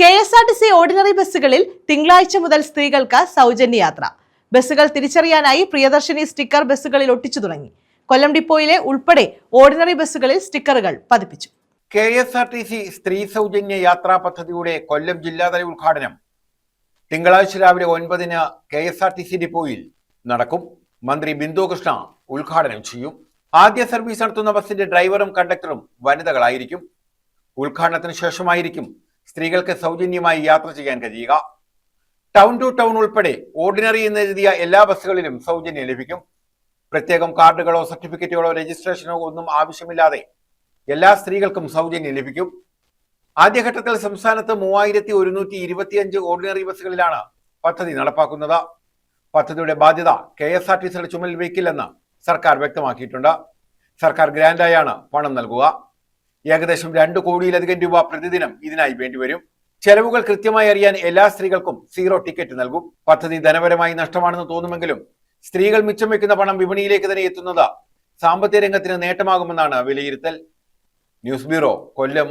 KSRTC ordinary ബസ്സുകളിൽ തിങ്കളാഴ്ച മുതൽ സ്ത്രീകൾക്ക് സൗജന്യ യാത്ര. ബസ്സുകൾ തിരിച്ചറിയാനായി പ്രിയദർശിനി സ്റ്റിക്കർ ബസ്സുകളിൽ ഒട്ടിച്ചു തുടങ്ങി. കൊല്ലം ഡിപ്പോയിലെ ഉൾപ്പെടെ ഓർഡിനറി ബസ്സുകളിൽ സ്റ്റിക്കറുകൾ പതിപ്പിച്ചു. KSRTC സ്ത്രീ സൗജന്യ യാത്രാ പദ്ധതിയുടെ കൊല്ലം ജില്ലാതല ഉദ്ഘാടനം തിങ്കളാഴ്ച രാവിലെ 9-ന് KSRTC ഡിപ്പോയിൽ നടക്കും. മന്ത്രി ബിന്ദു കൃഷ്ണ ഉദ്ഘാടനം ചെയ്യും. ആദ്യ സർവീസ് നടത്തുന്ന ബസിന്റെ ഡ്രൈവറും കണ്ടക്ടറും വനിതകളായിരിക്കും. ഉദ്ഘാടനത്തിന് ശേഷമായിരിക്കും സ്ത്രീകൾക്ക് സൗജന്യമായി യാത്ര ചെയ്യാൻ കഴിയുക. ടൗൺ ടു ടൗൺ ഉൾപ്പെടെ ഓർഡിനറി എന്നെഴുതിയ എല്ലാ ബസ്സുകളിലും സൗജന്യം ലഭിക്കും. പ്രത്യേകം കാർഡുകളോ സർട്ടിഫിക്കറ്റുകളോ രജിസ്ട്രേഷനോ ഒന്നും ആവശ്യമില്ലാതെ എല്ലാ സ്ത്രീകൾക്കും സൗജന്യം ലഭിക്കും. ആദ്യഘട്ടത്തിൽ സംസ്ഥാനത്ത് 3125 ഓർഡിനറി ബസ്സുകളിലാണ് പദ്ധതി നടപ്പാക്കുന്നത്. പദ്ധതിയുടെ ബാധ്യത KSRTCയുടെ ചുമലിൽ വയ്ക്കില്ലെന്ന് സർക്കാർ വ്യക്തമാക്കിയിട്ടുണ്ട്. സർക്കാർ ഗ്രാന്റായാണ് പണം നൽകുക. ഏകദേശം 2 കോടിയിലധികം രൂപ പ്രതിദിനം ഇതിനായി വേണ്ടിവരും. ചെലവുകൾ കൃത്യമായി അറിയാൻ എല്ലാ സ്ത്രീകൾക്കും 0 ടിക്കറ്റ് നൽകും. പദ്ധതി ധനപരമായി നഷ്ടമാണെന്ന് തോന്നുമെങ്കിലും സ്ത്രീകൾ മിച്ചം വെക്കുന്ന പണം വിപണിയിലേക്ക് തന്നെ എത്തുന്നത് സാമ്പത്തിക രംഗത്തിന് നേട്ടമാകുമെന്നാണ് വിലയിരുത്തൽ. ന്യൂസ് ബ്യൂറോ, കൊല്ലം.